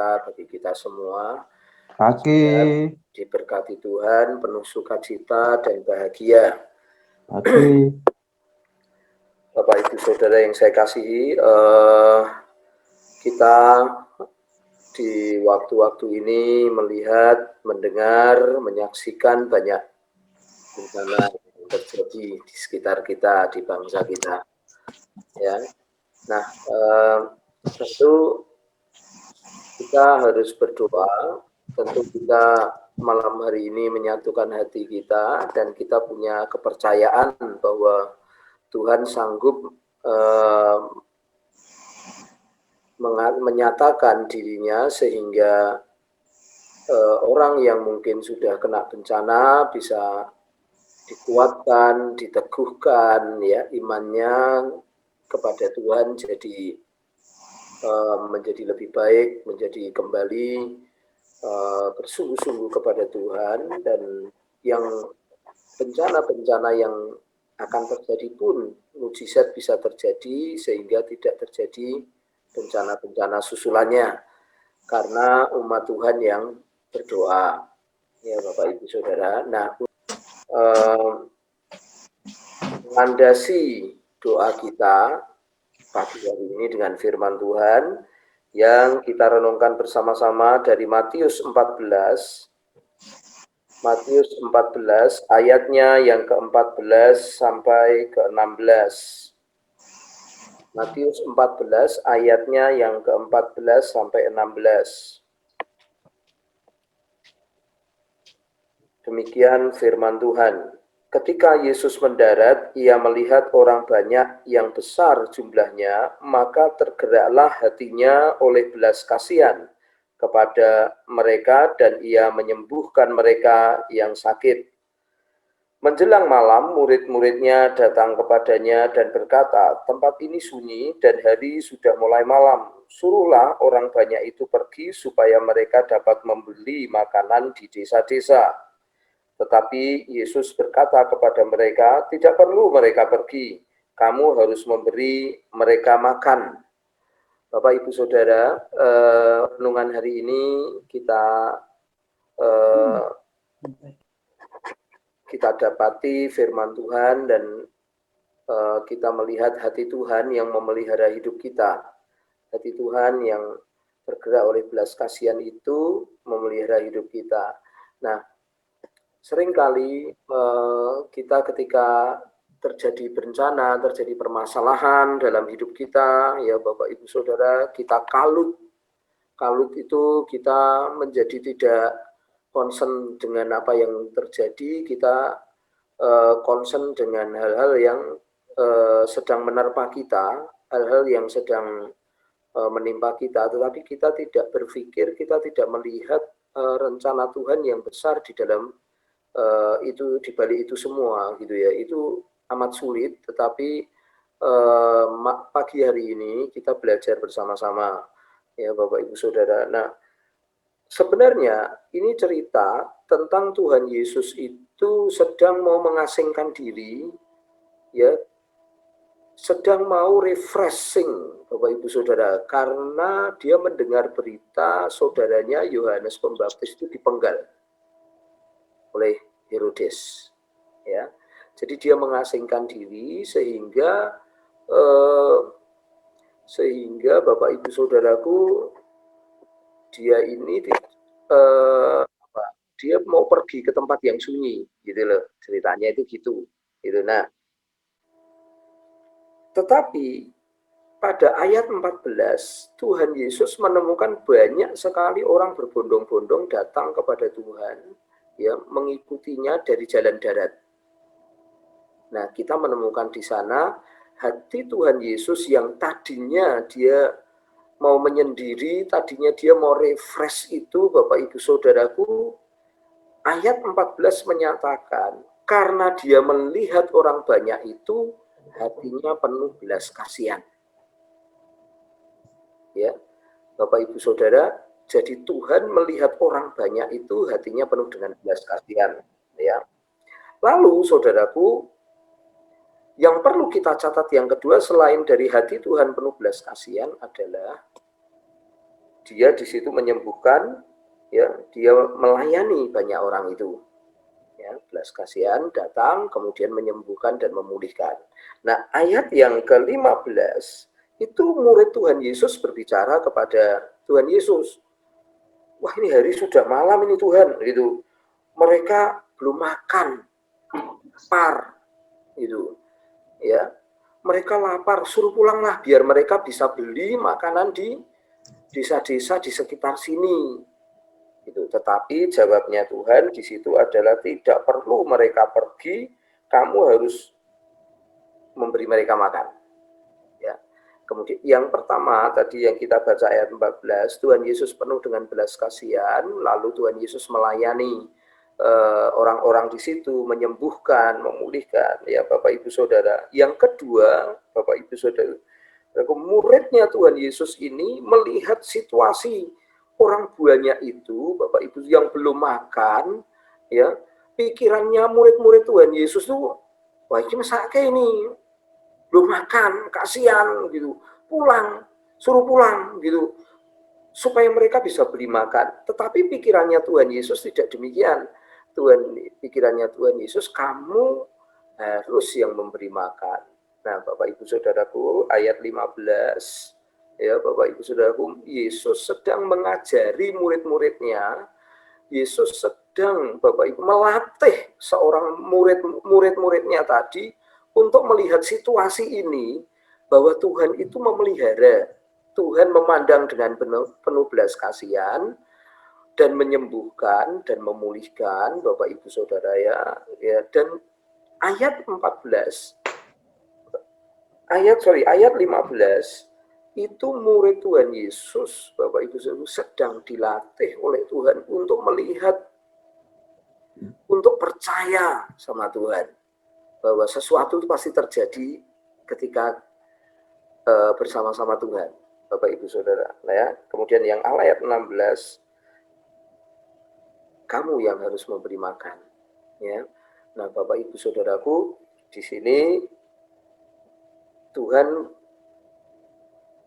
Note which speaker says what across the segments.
Speaker 1: sejahtera bagi kita semua.
Speaker 2: Oke.
Speaker 1: Diberkati Tuhan, penuh sukacita dan bahagia.
Speaker 2: Oke.
Speaker 1: Bapak Ibu Saudara yang saya kasihi, kita di waktu-waktu ini melihat, mendengar, menyaksikan banyak bencana yang terjadi di sekitar kita, di bangsa kita. Ya, nah tentu kita harus berdoa. Tentu kita malam hari ini menyatukan hati kita dan kita punya kepercayaan bahwa Tuhan sanggup menyatakan dirinya sehingga orang yang mungkin sudah kena bencana bisa dikuatkan, diteguhkan ya imannya kepada Tuhan jadi menjadi lebih baik, menjadi kembali bersungguh-sungguh kepada Tuhan, dan yang bencana-bencana yang akan terjadi pun mukjizat bisa terjadi sehingga tidak terjadi bencana-bencana susulannya karena umat Tuhan yang berdoa ya Bapak Ibu Saudara. Nah, landasi doa kita pagi hari ini dengan firman Tuhan yang kita renungkan bersama-sama dari Matius 14. Matius 14 ayatnya yang ke-14 sampai ke-16. Matius 14 ayatnya yang ke-14 sampai 16. Demikian firman Tuhan. Ketika Yesus mendarat, ia melihat orang banyak yang besar jumlahnya, maka tergeraklah hatinya oleh belas kasihan kepada mereka dan ia menyembuhkan mereka yang sakit. Menjelang malam, murid-muridnya datang kepadanya dan berkata, tempat ini sunyi dan hari sudah mulai malam. Suruhlah orang banyak itu pergi supaya mereka dapat membeli makanan di desa-desa. Tetapi Yesus berkata kepada mereka, tidak perlu mereka pergi, kamu harus memberi mereka makan. Bapak Ibu Saudara, renungan hari ini kita dapati firman Tuhan dan kita melihat hati Tuhan yang memelihara hidup kita. Hati Tuhan yang bergerak oleh belas kasihan itu memelihara hidup kita. Nah, seringkali kita ketika terjadi bencana, terjadi permasalahan dalam hidup kita, ya Bapak Ibu Saudara, kita kalut. Kalut itu kita menjadi tidak concern dengan apa yang terjadi, kita concern dengan hal-hal yang sedang menerpa kita, hal-hal yang sedang menimpa kita, tetapi kita tidak berpikir, kita tidak melihat rencana Tuhan yang besar di dalam itu, di balik itu semua gitu ya. Itu amat sulit, tetapi pagi hari ini kita belajar bersama-sama ya Bapak Ibu Saudara. Nah, sebenarnya ini cerita tentang Tuhan Yesus itu sedang mau mengasingkan diri ya, sedang mau refreshing Bapak Ibu Saudara, karena dia mendengar berita saudaranya Yohanes Pembaptis itu dipenggal oleh Herodes ya. Jadi dia mengasingkan diri sehingga Bapak Ibu Saudaraku, dia ini dia mau pergi ke tempat yang sunyi gitu loh, ceritanya itu gitu. Nah, tetapi pada ayat 14 Tuhan Yesus menemukan banyak sekali orang berbondong-bondong datang kepada Tuhan ya, mengikutinya dari jalan darat. Nah, kita menemukan di sana hati Tuhan Yesus yang tadinya dia mau menyendiri, tadinya dia mau refresh itu, Bapak Ibu Saudaraku, ayat 14 menyatakan, karena dia melihat orang banyak itu, hatinya penuh belas kasihan. Ya, Bapak Ibu Saudara, jadi Tuhan melihat orang banyak itu hatinya penuh dengan belas kasihan. Ya. Lalu, saudaraku, yang perlu kita catat yang kedua selain dari hati Tuhan penuh belas kasihan adalah dia di situ menyembuhkan, ya, dia melayani banyak orang itu. Ya, belas kasihan datang kemudian menyembuhkan dan memulihkan. Nah, ayat yang ke-15 itu murid Tuhan Yesus berbicara kepada Tuhan Yesus. Wah, ini hari sudah malam ini Tuhan, gitu. Mereka belum makan, lapar, gitu. Ya, mereka lapar, suruh pulanglah biar mereka bisa beli makanan di desa-desa di sekitar sini. Gitu. Tetapi jawabnya Tuhan di situ adalah tidak perlu mereka pergi, kamu harus memberi mereka makan. Ya. Kemudian yang pertama tadi yang kita baca ayat 14, Tuhan Yesus penuh dengan belas kasihan, lalu Tuhan Yesus melayani orang-orang di situ, menyembuhkan, memulihkan, ya Bapak Ibu Saudara. Yang kedua, Bapak Ibu Saudara, muridnya Tuhan Yesus ini melihat situasi orang banyak itu, Bapak Ibu yang belum makan, ya, pikirannya murid-murid Tuhan Yesus tuh, wah ini mesake ini, belum makan, kasihan gitu, pulang, suruh pulang gitu, supaya mereka bisa beli makan. Tetapi pikirannya Tuhan Yesus tidak demikian. Pikirannya Tuhan Yesus, kamu harus yang memberi makan. Nah, Bapak Ibu Saudaraku, ayat 15, ya Bapak Ibu Saudaraku, Yesus sedang mengajari murid-muridnya, Yesus sedang Bapak Ibu melatih seorang murid-muridnya tadi untuk melihat situasi ini, bahwa Tuhan itu memelihara, Tuhan memandang dengan penuh belas kasihan, dan menyembuhkan dan memulihkan Bapak Ibu Saudara ya. Dan ayat 15 ayat 15 itu murid Tuhan Yesus Bapak Ibu Saudara sedang dilatih oleh Tuhan untuk melihat, untuk percaya sama Tuhan bahwa sesuatu itu pasti terjadi ketika bersama-sama Tuhan Bapak Ibu Saudara. Nah, ya. Kemudian yang ayat 16, kamu yang harus memberi makan, ya. Nah, Bapak Ibu Saudaraku, di sini Tuhan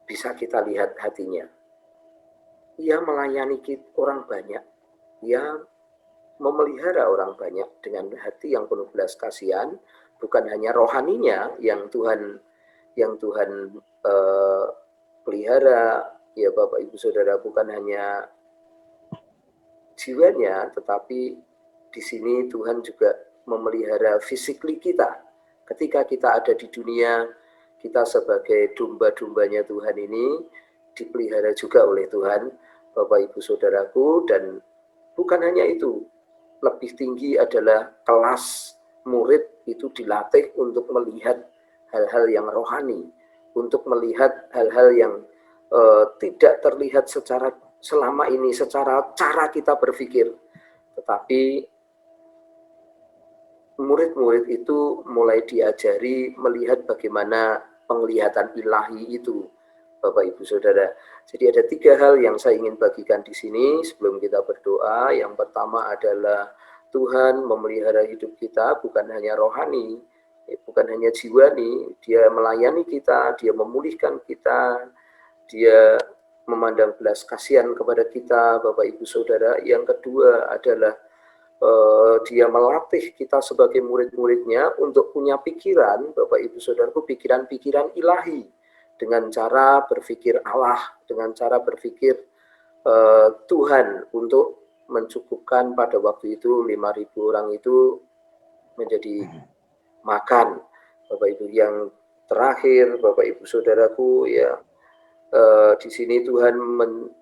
Speaker 1: bisa kita lihat hatinya. Ia melayani orang banyak, ia memelihara orang banyak dengan hati yang penuh belas kasihan, bukan hanya rohaninya yang Tuhan pelihara, ya Bapak Ibu Saudara, bukan hanya jiwanya, tetapi di sini Tuhan juga memelihara fisikly kita. Ketika kita ada di dunia, kita sebagai domba-dombanya Tuhan ini dipelihara juga oleh Tuhan, Bapak Ibu Saudaraku. Dan bukan hanya itu, lebih tinggi adalah kelas murid itu dilatih untuk melihat hal-hal yang rohani, untuk melihat hal-hal yang tidak terlihat secara selama ini secara cara kita berpikir, tetapi murid-murid itu mulai diajari melihat bagaimana penglihatan ilahi itu, Bapak Ibu Saudara. Jadi ada 3 hal yang saya ingin bagikan di sini sebelum kita berdoa. Yang pertama adalah Tuhan memelihara hidup kita, bukan hanya rohani, bukan hanya jiwani, Dia melayani kita, Dia memulihkan kita, Dia memandang belas kasihan kepada kita, Bapak Ibu Saudara. Yang kedua adalah Dia melatih kita sebagai murid-muridnya untuk punya pikiran, Bapak Ibu Saudaraku, pikiran-pikiran ilahi, dengan cara berpikir Allah, dengan cara berpikir Tuhan untuk mencukupkan pada waktu itu 5.000 orang itu menjadi makan. Bapak Ibu, yang terakhir Bapak Ibu Saudaraku, ya, di sini Tuhan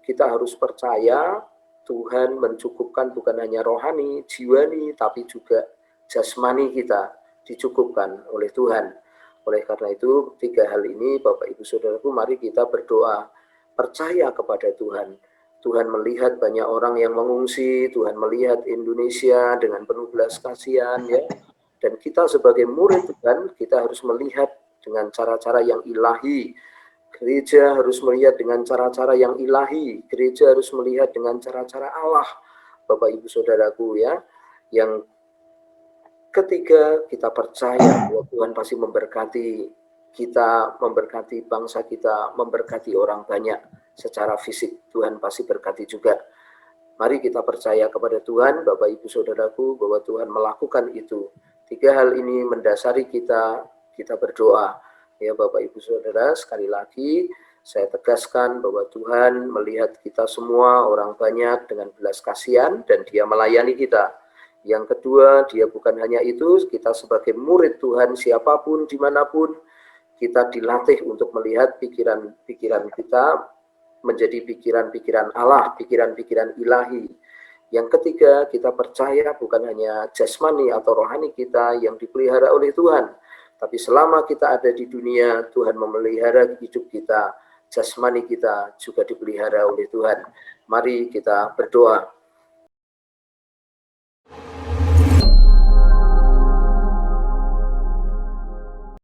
Speaker 1: kita harus percaya Tuhan mencukupkan bukan hanya rohani, jiwani, tapi juga jasmani kita dicukupkan oleh Tuhan. Oleh karena itu 3 hal ini Bapak Ibu Saudaraku, mari kita berdoa, percaya kepada Tuhan. Tuhan melihat banyak orang yang mengungsi, Tuhan melihat Indonesia dengan penuh belas kasihan, ya. Dan kita sebagai murid Tuhan, kita harus melihat dengan cara-cara yang ilahi. Gereja harus melihat dengan cara-cara yang ilahi. Gereja harus melihat dengan cara-cara Allah, Bapak Ibu Saudaraku, ya. Yang ketiga, kita percaya bahwa Tuhan pasti memberkati kita, memberkati bangsa kita, memberkati orang banyak secara fisik. Tuhan pasti berkati juga. Mari kita percaya kepada Tuhan, Bapak Ibu Saudaraku, bahwa Tuhan melakukan itu. 3 hal ini mendasari kita berdoa. Ya Bapak Ibu Saudara, sekali lagi saya tegaskan bahwa Tuhan melihat kita semua orang banyak dengan belas kasihan dan Dia melayani kita. Yang kedua, Dia bukan hanya itu, kita sebagai murid Tuhan siapapun, dimanapun, kita dilatih untuk melihat pikiran-pikiran kita menjadi pikiran-pikiran Allah, pikiran-pikiran ilahi. Yang ketiga, kita percaya bukan hanya jasmani atau rohani kita yang dipelihara oleh Tuhan, tapi selama kita ada di dunia, Tuhan memelihara hidup kita, jasmani kita juga dipelihara oleh Tuhan. Mari kita berdoa.